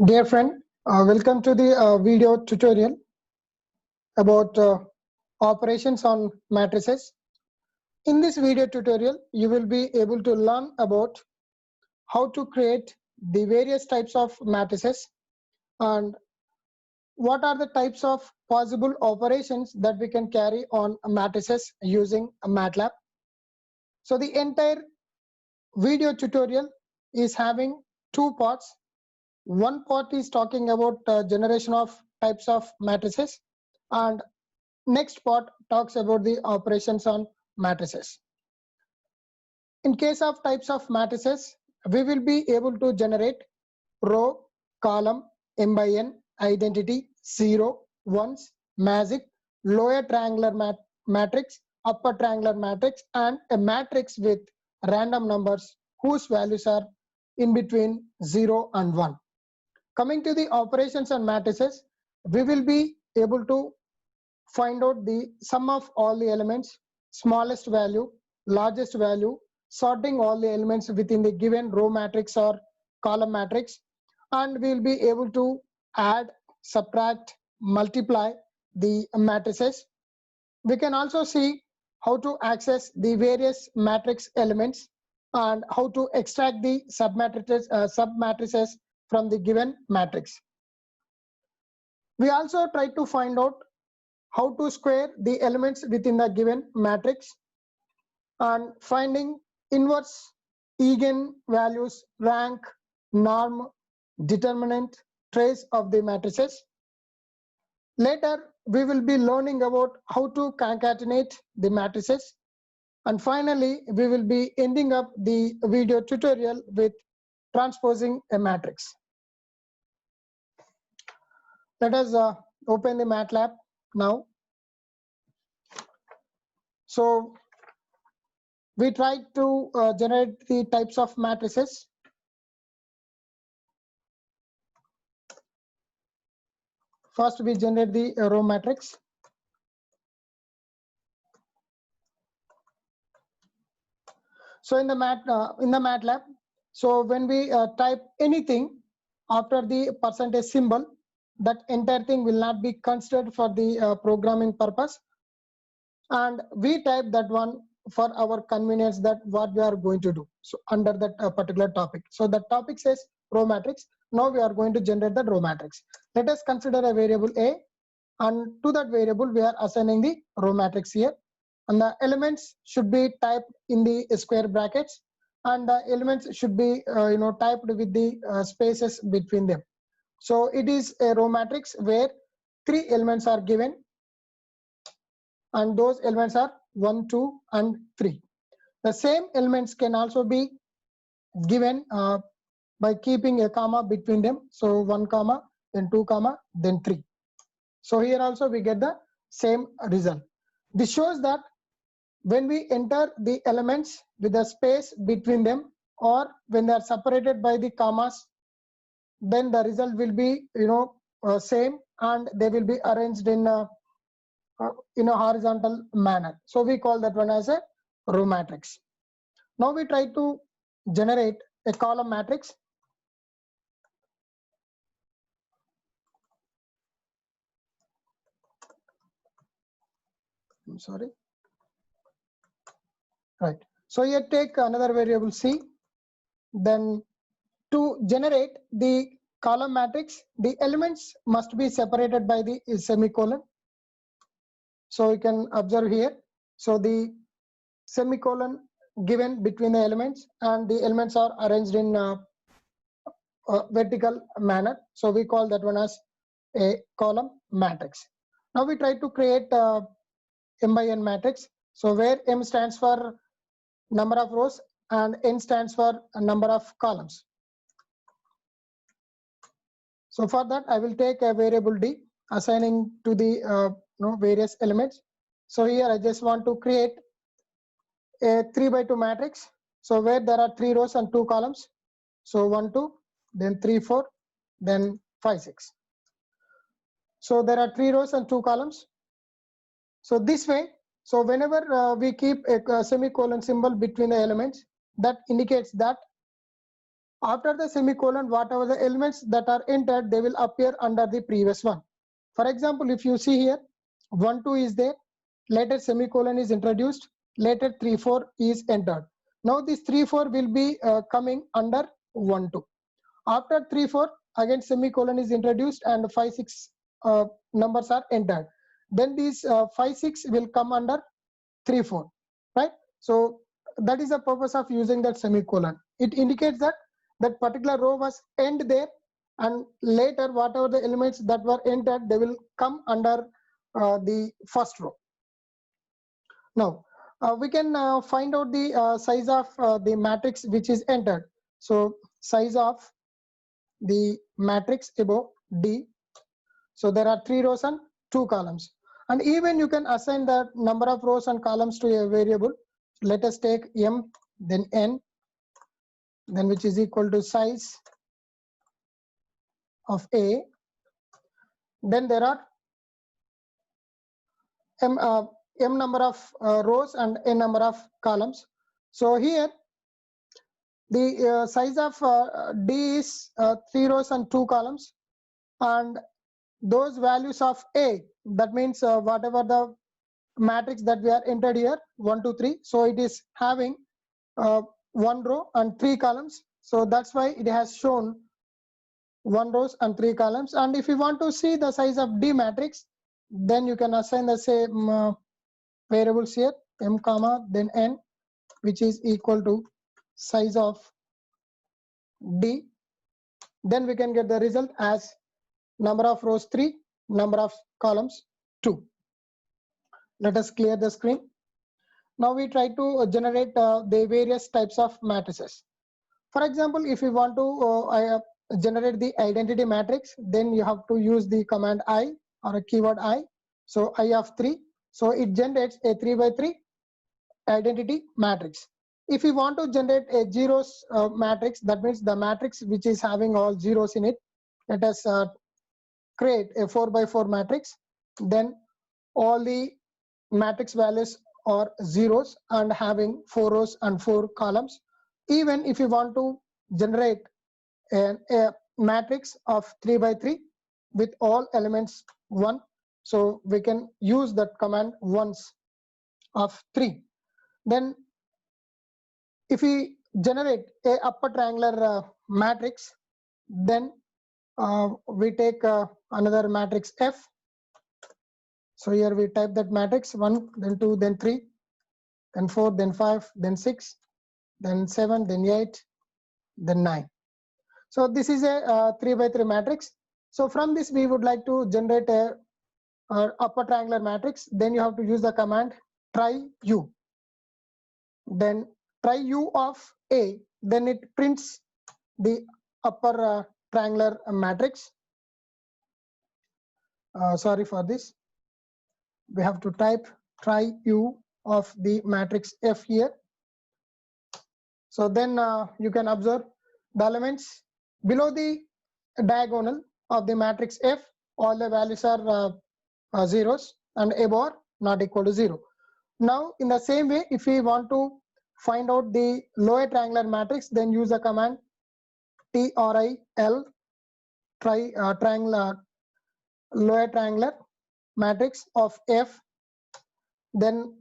Dear friend, welcome to the video tutorial about operations on matrices. In this video tutorial, you will be able to learn about how to create the various types of matrices and what are the types of possible operations that we can carry on matrices using MATLAB. So the entire video tutorial is having two parts. One part is talking about generation of types of matrices, and next part talks about the operations on matrices. In case of types of matrices, we will be able to generate row, column, m by n, identity, zero, ones, magic, lower triangular matrix, upper triangular matrix, and a matrix with random numbers whose values are in between 0 and 1. Coming to the operations on matrices, we will be able to find out the sum of all the elements, smallest value, largest value, sorting all the elements within the given row matrix or column matrix, and we'll be able to add, subtract, multiply the matrices. We can also see how to access the various matrix elements and how to extract the submatrices from the given matrix. We also try to find out how to square the elements within the given matrix and finding inverse, eigenvalues, rank, norm, determinant, trace of the matrices. Later, we will be learning about how to concatenate the matrices. And finally, we will be ending up the video tutorial with transposing a matrix. Let us open the MATLAB now. So we try to generate the types of matrices. First, we generate the row matrix. So in the MATLAB, so when we type anything after the percentage symbol, that entire thing will not be considered for the programming purpose, and we type that one for our convenience, that what we are going to do. So under that particular topic, so the topic says row matrix. Now we are going to generate the row matrix. Let us consider a variable a, and to that variable we are assigning the row matrix here, and the elements should be typed in the square brackets, and the elements should be typed with the spaces between them. So it is a row matrix where 3 elements are given, and those elements are 1, 2, and 3. The same elements can also be given by keeping a comma between them. So 1 comma, then 2 comma, then 3. So here also we get the same result. This shows that when we enter the elements with a space between them, or when they are separated by the commas, then the result will be same, and they will be arranged in a horizontal manner. So we call that one as a row matrix. Now we try to generate a column matrix. I'm sorry. Right. So here take another variable c. Then to generate the column matrix, the elements must be separated by the semicolon. So you can observe here. So the semicolon given between the elements, and the elements are arranged in a vertical manner. So we call that one as a column matrix. Now we try to create m by n matrix. So where m stands for number of rows and n stands for a number of columns. So for that, I will take a variable d, assigning to the various elements. So here I just want to create a 3 by 2 matrix. So where there are 3 rows and 2 columns. So 1, 2, then 3, 4, then 5, 6. So there are 3 rows and 2 columns. So this way, so whenever we keep a semicolon symbol between the elements, that indicates that After the semicolon, whatever the elements that are entered, they will appear under the previous one. For example, if you see here, 1 2 is there, later semicolon is introduced, later 3 4 is entered. Now this 3 4 will be coming under 1 2. After 3 4, again semicolon is introduced and 5 6 numbers are entered. Then these 5 6 will come under 3 4, right? So that is the purpose of using that semicolon. It indicates that that particular row was end there, and later whatever the elements that were entered, they will come under the first row. Now we can find out the size of the matrix which is entered. So size of the matrix above D. So there are 3 rows and 2 columns, and even you can assign the number of rows and columns to a variable. Let us take M, then N, then which is equal to size of A. Then there are M number of rows and N number of columns. So here the size of D is 3 rows and 2 columns, and those values of A, that means whatever the matrix that we are entered here, 1 2 3, so it is having 1 row and 3 columns, so that's why it has shown 1 rows and 3 columns. And if you want to see the size of D matrix, then you can assign the same variables here, M comma then N, which is equal to size of D. Then we can get the result as number of rows 3, number of columns 2. Let us clear the screen. Now we try to generate the various types of matrices. For example, if you want to generate the identity matrix, then you have to use the command I or a keyword I. So I of 3, so it generates a 3 by 3 identity matrix. If you want to generate a zeros matrix, that means the matrix which is having all zeros in it, let us create a 4 by 4 matrix. Then all the matrix values are zeros and having 4 rows and 4 columns. Even if you want to generate a matrix of 3 by 3 with all elements 1, so we can use that command ones of 3. Then if we generate a upper triangular matrix, then we take another matrix F. So here we type that matrix 1, then 2, then 3, then 4, then 5, then 6, then 7, then 8, then 9. So this is a 3 by 3 matrix. So from this we would like to generate a upper triangular matrix. Then you have to use the command try U. Then try U of A, then it prints the upper triangular matrix. Sorry for this. We have to type try U of the matrix F here. So then you can observe the elements below the diagonal of the matrix F, all the values are zeros, and above not equal to 0. Now in the same way, if we want to find out the lower triangular matrix, then use the command TRIL, triangular lower triangular matrix of F. Then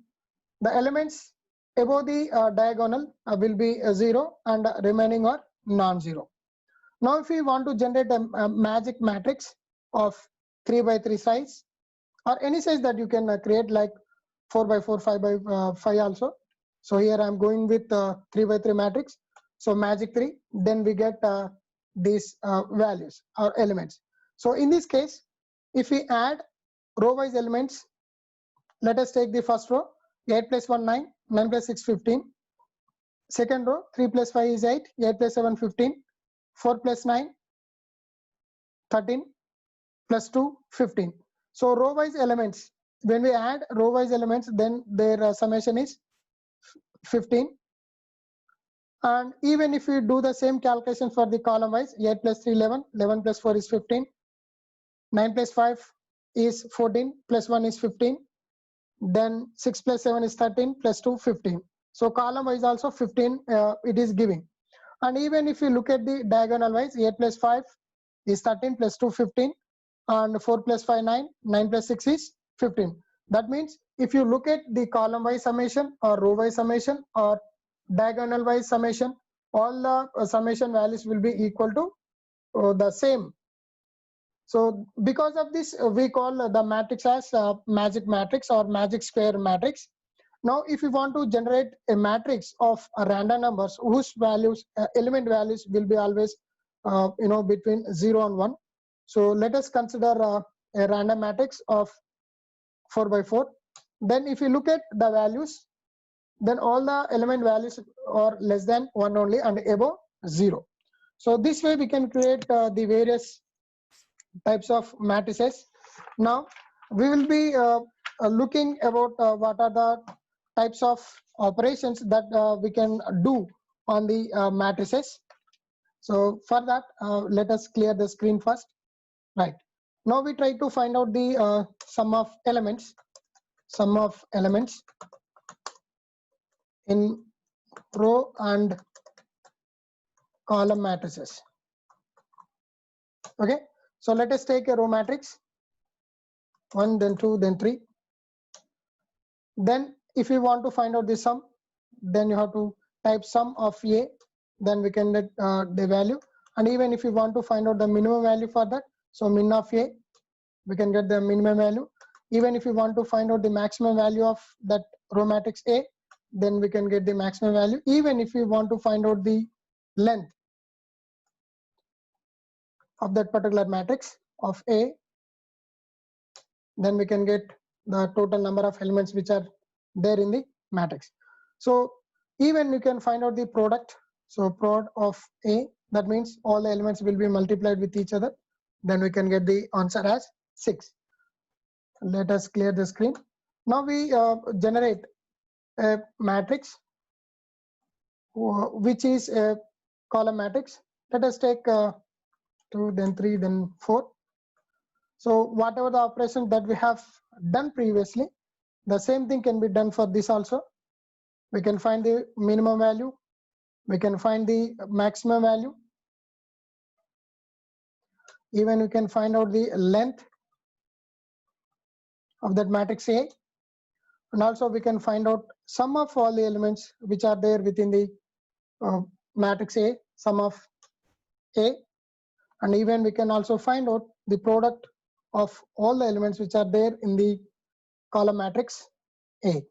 the elements above the diagonal will be 0 and remaining are non-zero. Now if we want to generate a magic matrix of 3 by 3 size, or any size that you can create, like 4 by 4, 5 by 5 also. So here I am going with 3 by 3 matrix. So magic 3, then we get these values or elements. So in this case, if we add row wise elements, let us take the first row, 8 plus 1 9, 9 plus 6 15. Second row, 3 plus 5 is 8, 8 plus 7 15, 4 plus 9 13, plus 2 15. So row wise elements, when we add row wise elements, then their summation is 15. And even if we do the same calculation for the column wise, 8 plus 3 11, 11 plus 4 is 15, 9 plus 5 is 14, plus 1 is 15, then 6 plus 7 is 13, plus 2 15. So column wise also 15 it is giving. And even if you look at the diagonal wise, 8 plus 5 is 13, plus 2 15, and 4 plus 5 9, 9 plus 6 is 15. That means if you look at the column wise summation or row wise summation or diagonal wise summation, all the summation values will be equal to the same. So because of this, we call the matrix as magic matrix or magic square matrix. Now if you want to generate a matrix of random numbers whose values, element values will be always between 0 and 1. So let us consider a random matrix of 4 by 4. Then if you look at the values, then all the element values are less than 1 only and above 0. So this way we can create the various types of matrices. Now we will be looking about what are the types of operations that we can do on the matrices. So for that, let us clear the screen first. Right. Now we try to find out the sum of elements in row and column matrices. Okay. So let us take a row matrix, 1, then 2, then 3. Then if you want to find out the sum, then you have to type sum of A, then we can get the value. And even if you want to find out the minimum value for that, so min of A, we can get the minimum value. Even if you want to find out the maximum value of that row matrix A, then we can get the maximum value. Even if you want to find out the length of that particular matrix of A, then we can get the total number of elements which are there in the matrix. So even you can find out the product. So prod of A, that means all the elements will be multiplied with each other. Then we can get the answer as 6. Let us clear the screen. Now we generate a matrix which is a column matrix. Let us take 2, then 3, then 4. So whatever the operation that we have done previously, the same thing can be done for this also. We can find the minimum value, we can find the maximum value, even we can find out the length of that matrix A, and also we can find out sum of all the elements which are there within the matrix A, sum of A, and even we can also find out the product of all the elements which are there in the column matrix A.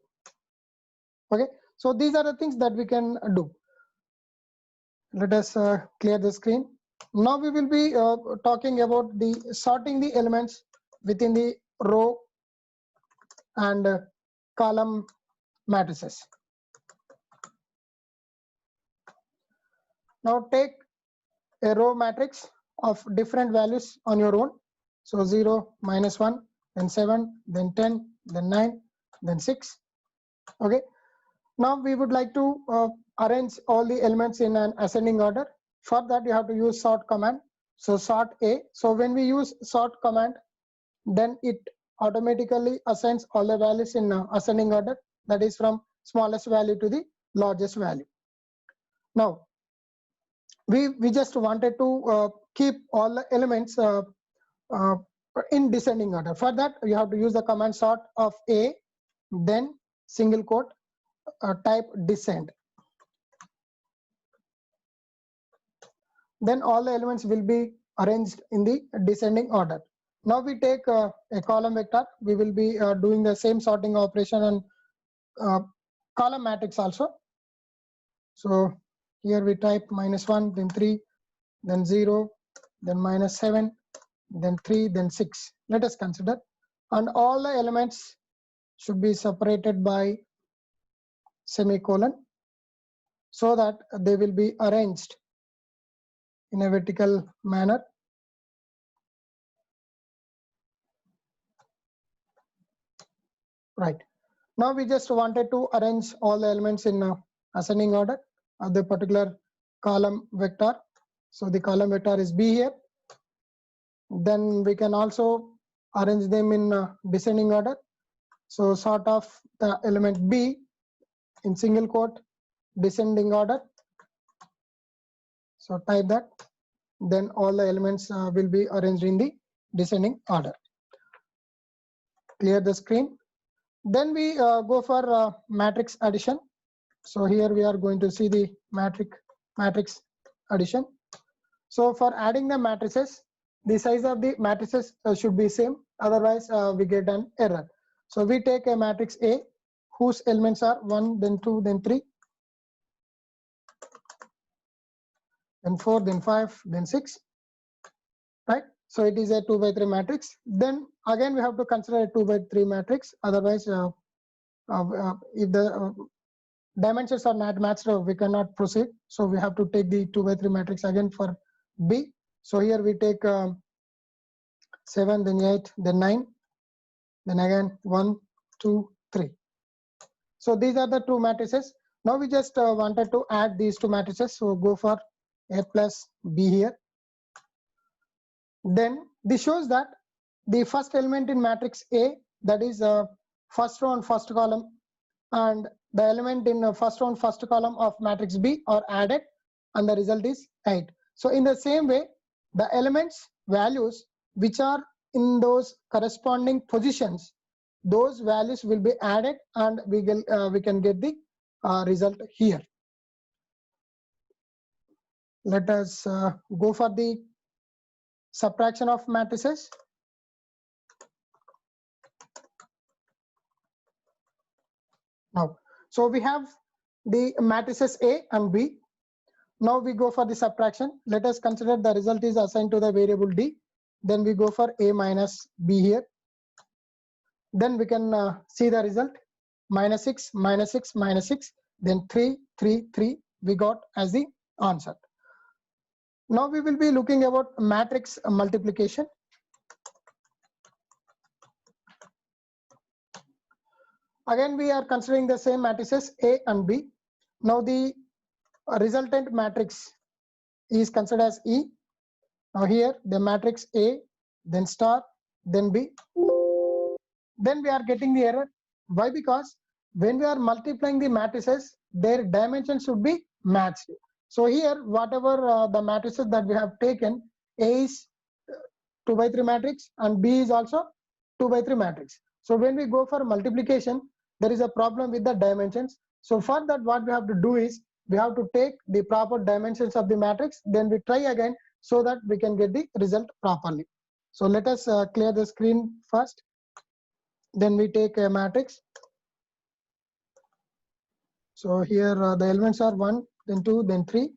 Okay, so these are the things that we can do. Let us clear the screen. Now we will be talking about the sorting the elements within the row and column matrices. Now take a row matrix of different values on your own. So 0, -1, then 7, then 10, then 9, then 6. Okay. Now we would like to arrange all the elements in an ascending order. For that you have to use sort command. So sort A. So when we use sort command, then it automatically assigns all the values in ascending order, that is from smallest value to the largest value. Now we just wanted to keep all the elements in descending order. For that you have to use the command sort of A, then single quote type descend. Then all the elements will be arranged in the descending order. Now we take a column vector. We will be doing the same sorting operation on column matrix also. So here we type -1, then 3, then 0, then -7, then 3, then 6. Let us consider. And all the elements should be separated by semicolon so that they will be arranged in a vertical manner. Right. Now we just wanted to arrange all the elements in ascending order of the particular column vector. So the column vector is B here. Then we can also arrange them in descending order. So sort of the element B in single quote descending order. So type that, then all the elements will be arranged in the descending order. Clear the screen. Then we go for matrix addition. So here we are going to see the matrix addition. So for adding the matrices, the size of the matrices should be same, otherwise we get an error. So we take a matrix A whose elements are 1, then 2, then 3, then 4, then 5, then 6, right? So it is a 2 by 3 matrix. Then again we have to consider a 2 by 3 matrix, otherwise if the dimensions are not matched, we cannot proceed. So we have to take the 2 by 3 matrix again for B. So here we take 7, then 8, then 9, then again 1, 2, 3. So these are the two matrices. Now we just wanted to add these two matrices. So go for A plus B here. Then this shows that the first element in matrix A, that is first row and first column, and the element in first row and first column of matrix B are added, and the result is 8. So in the same way, the elements values which are in those corresponding positions, those values will be added, and we can get the result here. Let us go for the subtraction of matrices. Now, so we have the matrices A and B. Now we go for the subtraction. Let us consider the result is assigned to the variable D. Then we go for A minus B here. Then we can see the result, minus 6, minus 6, minus 6, then 3, 3, 3 we got as the answer. Now we will be looking about matrix multiplication. Again we are considering the same matrices A and B. Now the resultant matrix is considered as E. Now here the matrix A, then star, then B. Then we are getting the error. Why? Because when we are multiplying the matrices, their dimensions should be matched. So here whatever the matrices that we have taken, A is 2 by 3 matrix and B is also 2 by 3 matrix. So when we go for multiplication, there is a problem with the dimensions. So for that, what we have to do is we have to take the proper dimensions of the matrix, then we try again so that we can get the result properly. So let us clear the screen first. Then we take a matrix. So here the elements are 1, then 2, then 3,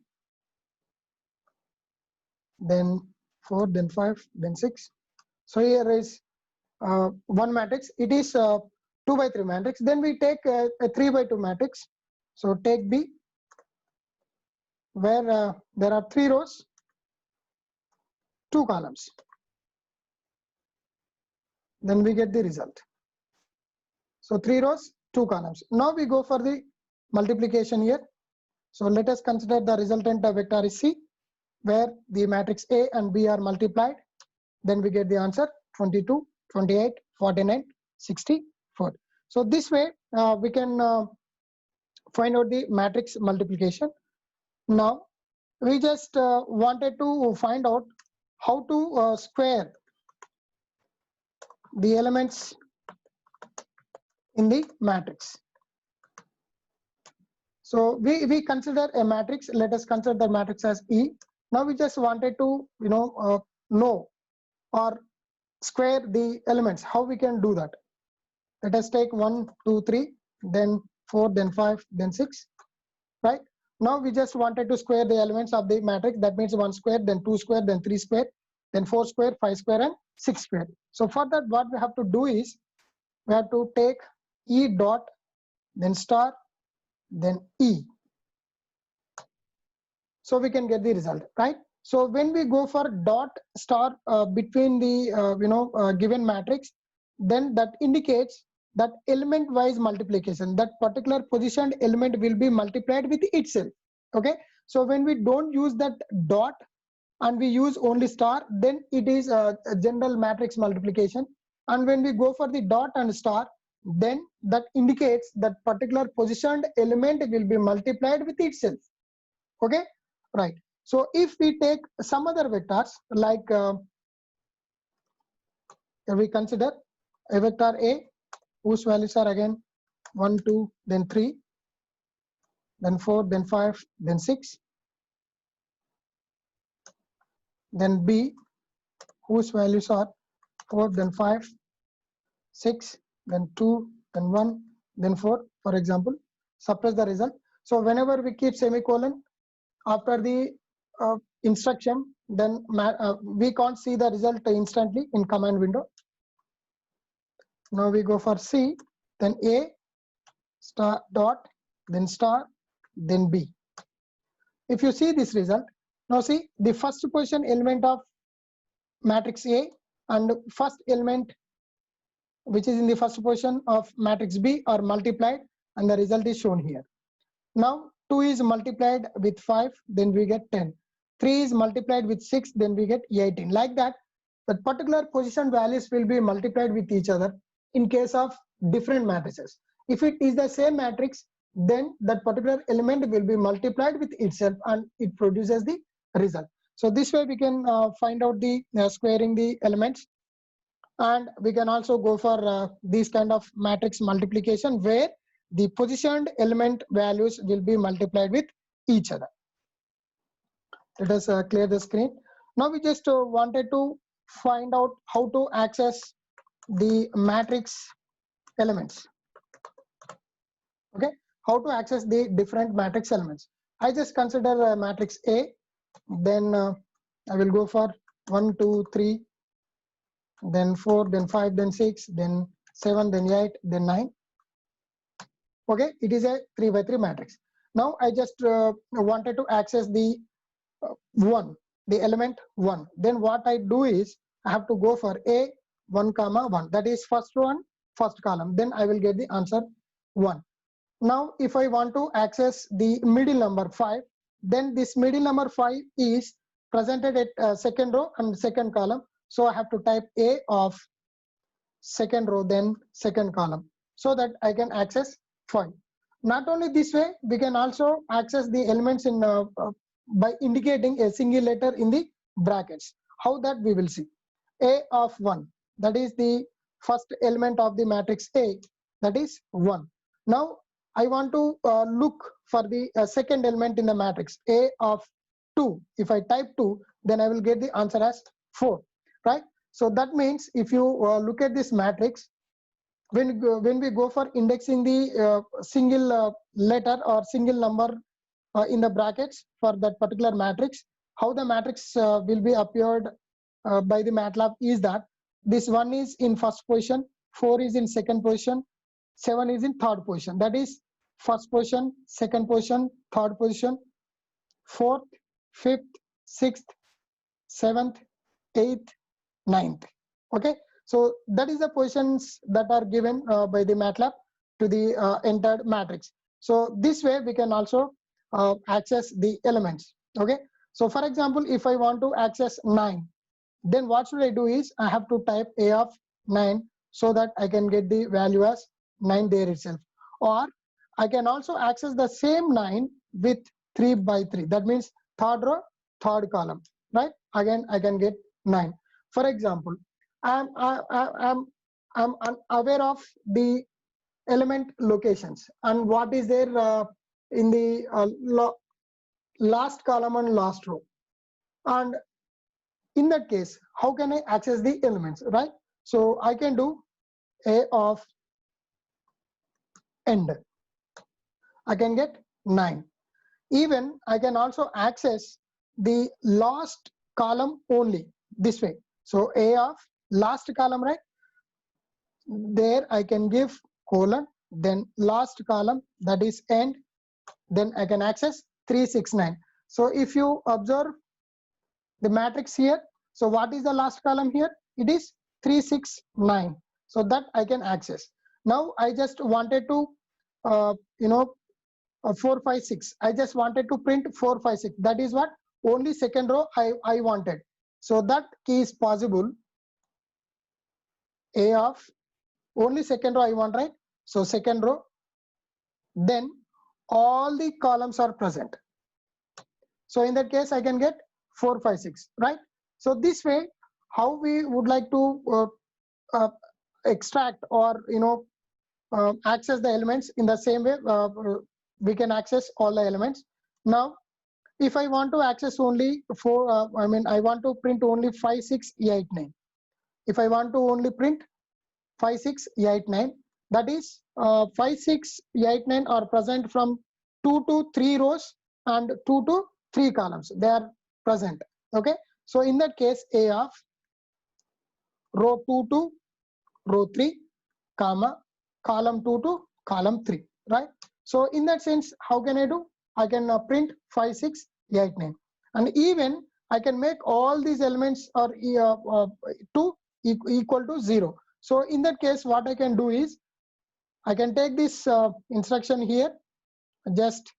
then 4, then 5, then 6. So here is one matrix. It is 2 by 3 matrix. Then we take a 3 by 2 matrix. So take B, where there are 3 rows, 2 columns. Then we get the result. So 3 rows, 2 columns. Now we go for the multiplication here. So let us consider the resultant vector is C, where the matrix A and B are multiplied. Then we get the answer 22, 28, 49, 64. So this way we can find out the matrix multiplication. Now we just wanted to find out how to square the elements in the matrix. So we consider a matrix. Let us consider the matrix as E. Now we just wanted to know or square the elements. How we can do that? Let us take 1, 2, 3, then 4, then 5, then 6. Right? Now we just wanted to square the elements of the matrix. That means 1 square, then 2 square, then 3 square, then 4 square, 5 square, and 6 square. So for that, what we have to do is we have to take E dot, then star, then E. So we can get the result, right? So when we go for dot star between the given matrix, then that indicates that element wise multiplication, that particular positioned element will be multiplied with itself. Okay, so when we don't use that dot and we use only star, then it is a general matrix multiplication. And when we go for the dot and star, then that indicates that particular positioned element will be multiplied with itself. Okay, right. So if we take some other vectors like we consider a vector A whose values are again 1, 2, then 3, then 4, then 5, then 6, then B whose values are 4, then 5, 6, then 2, then 1, then 4, for example, suppress the result. So whenever we keep semicolon after the instruction, then we can't see the result instantly in command window. Now we go for C, then A, star, dot, then star, then B. If you see this result, now see the first position element of matrix A and first element which is in the first position of matrix B are multiplied, and the result is shown here. Now 2 is multiplied with 5, then we get 10. 3 is multiplied with 6, then we get 18. Like that, the particular position values will be multiplied with each other in case of different matrices. If it is the same matrix, then that particular element will be multiplied with itself and it produces the result. So this way we can find out the squaring the elements, and we can also go for these kind of matrix multiplication where the positioned element values will be multiplied with each other. Let us clear the screen. Now we just wanted to find out how to access the matrix elements. Okay, how to access the different matrix elements. I just consider matrix A, then I will go for 1, 2, 3, then 4, then 5, then 6, then 7, then 8, then 9. Okay, it is a 3 by 3 matrix. Now I just wanted to access the 1, the element 1. Then what I do is I have to go for A 1 comma 1, that is first one, first column. Then I will get the answer 1. Now if I want to access the middle number 5, then this middle number 5 is presented at second row and second column. So I have to type A of second row, then second column, so that I can access 5. Not only this way, we can also access the elements in by indicating a single letter in the brackets. How that we will see. A of 1, that is the first element of the matrix A, that is 1. Now I want to look for the second element in the matrix A of 2. If I type 2, then I will get the answer as 4, right? So that means if you look at this matrix, when we go for indexing the single letter or single number in the brackets for that particular matrix, how the matrix will be appeared by the MATLAB is that this 1 is in first position, 4 is in second position, 7 is in third position. That is first position, second position, third position, fourth, fifth, sixth, seventh, eighth, ninth. Okay, so that is the positions that are given by the MATLAB to the entered matrix. So this way we can also access the elements. Okay, so for example, if I want to access 9, then what should I do is I have to type A of 9 so that I can get the value as 9 there itself. Or I can also access the same 9 with 3 by 3. That means third row, third column, right? Again, I can get 9. For example, I'm aware of the element locations and what is there in the last column and last row. And in that case, how can I access the elements, right? So I can do A of end. I can get 9. Even I can also access the last column only this way. So A of last column, right? There I can give colon, then last column, that is end. Then I can access 3, 6, 9. So if you observe the matrix here, so what is the last column here? It is 3, 6, 9. So that I can access. Now I just wanted to 4, 5, 6. I just wanted to print 4, 5, 6. That is what only second row I wanted. So that key is possible. A of only second row I want, right? So second row, then all the columns are present. So in that case, I can get 4, 5, 6, right? So this way, how we would like to extract or access the elements in the same way, we can access all the elements. Now, if I want to access only I want to print only 5, 6, 8, 9. If I want to only print 5, 6, 8, 9, that is 5, 6, 8, 9 are present from 2 to 3 rows and 2 to 3 columns. They are present. Okay. So in that case, A of row 2 to row 3, comma, column 2 to column 3, right? So in that sense, how can I do? I can print 5, 6, 8, 9, and even I can make all these elements are equal to 0. So in that case, what I can do is I can take this instruction here, just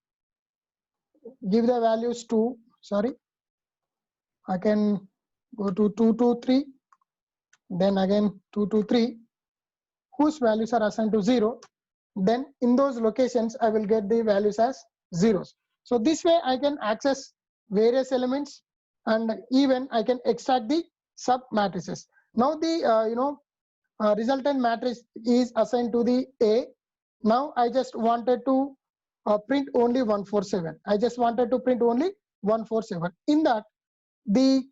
give the values to, sorry, I can go to 2 to 3, then again 2 to 3, whose values are assigned to 0. Then in those locations, I will get the values as zeros. So this way I can access various elements, and even I can extract the sub matrices. Now the resultant matrix is assigned to the A. Now I just wanted to print only 147. I just wanted to print only 147. In that, the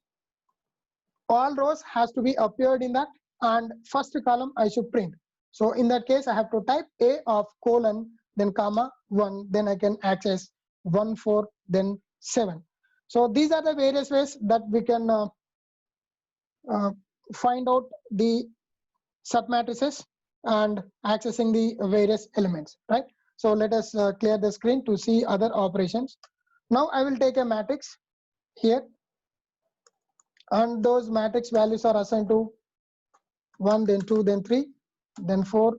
all rows has to be appeared in that, and first column I should print. So in that case, I have to type A of colon, then comma 1, then I can access 1, 4, then 7. So these are the various ways that we can find out the submatrices and accessing the various elements, right? So let us clear the screen to see other operations. Now I will take a matrix here, and those matrix values are assigned to 1, then 2, then 3, then 4,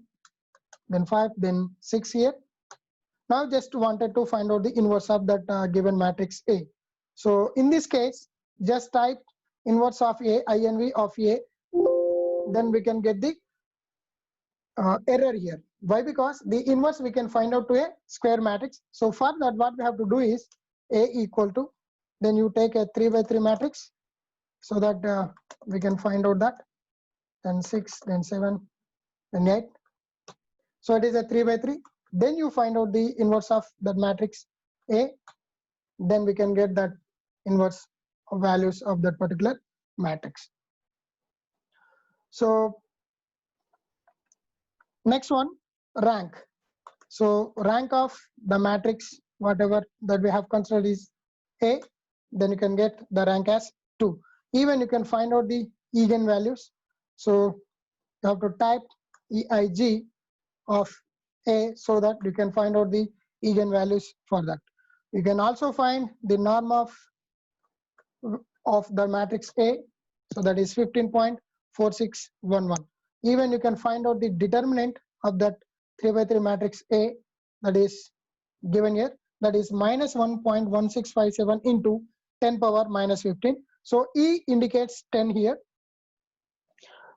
then 5, then 6 here. Now just wanted to find out the inverse of that given matrix A. So in this case, just type inverse of A, INV of A, then we can get the error here. Why? Because the inverse we can find out to a square matrix. So for that, what we have to do is A equal to, then you take a 3 by 3 matrix, so that we can find out that, then 6, then 7, then 8. So it is a 3 by 3. Then you find out the inverse of that matrix A, then we can get that inverse of values of that particular matrix. So next one, rank. So rank of the matrix, whatever that we have considered is A, then you can get the rank as 2. Even you can find out the eigenvalues. So you have to type EIG of A, so that you can find out the eigenvalues for that. You can also find the norm of the matrix A, so that is 15.4611. Even you can find out the determinant of that 3 by 3 matrix A, that is given here, that is minus 1.1657 into 10 power minus 15. So E indicates 10 here.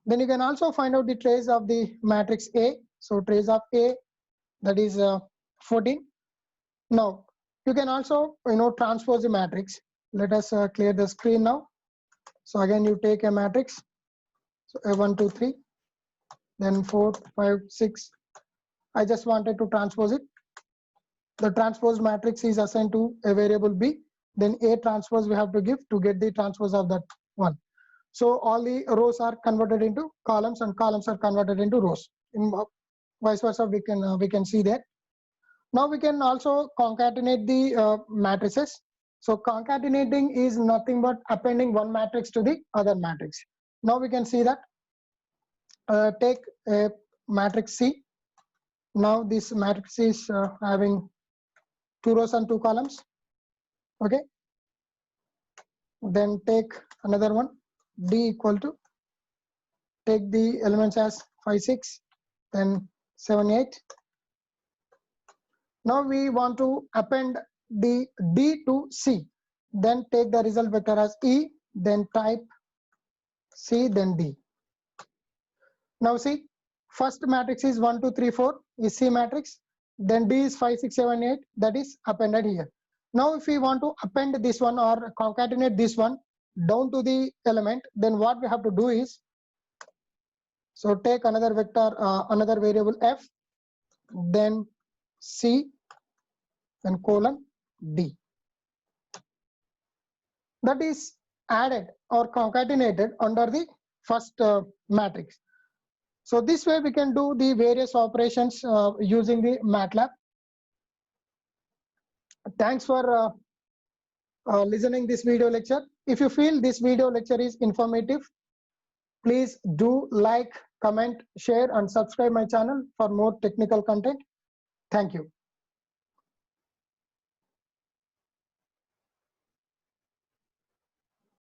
Then you can also find out the trace of the matrix A. So trace of A, that is 14. Now you can also transpose the matrix. Let us clear the screen now. So again, you take a matrix, so A1, 2, 3, then 4, 5, 6. I just wanted to transpose it. The transpose matrix is assigned to a variable B. Then A transpose we have to give to get the transpose of that one. So all the rows are converted into columns, and columns are converted into rows. In vice versa, we can see that. Now we can also concatenate the matrices. So concatenating is nothing but appending one matrix to the other matrix. Now we can see that. Take a matrix C. Now this matrix is having 2 rows and 2 columns. Okay. Then take another one, D equal to, take the elements as 5, 6, then 7, 8. Now we want to append the D to C. Then take the result vector as E, then type C, then D. Now see, first matrix is 1, 2, 3, 4 is C matrix. Then D is 5, 6, 7, 8, that is appended here. Now if we want to append this one or concatenate this one down to the element, then what we have to do is, so take another vector, another variable f, then c, then colon d. That is added or concatenated under the first matrix. So this way we can do the various operations using the MATLAB. Thanks for listening this video lecture. If you feel this video lecture is informative, please do like, comment, share and subscribe my channel for more technical content. Thank you.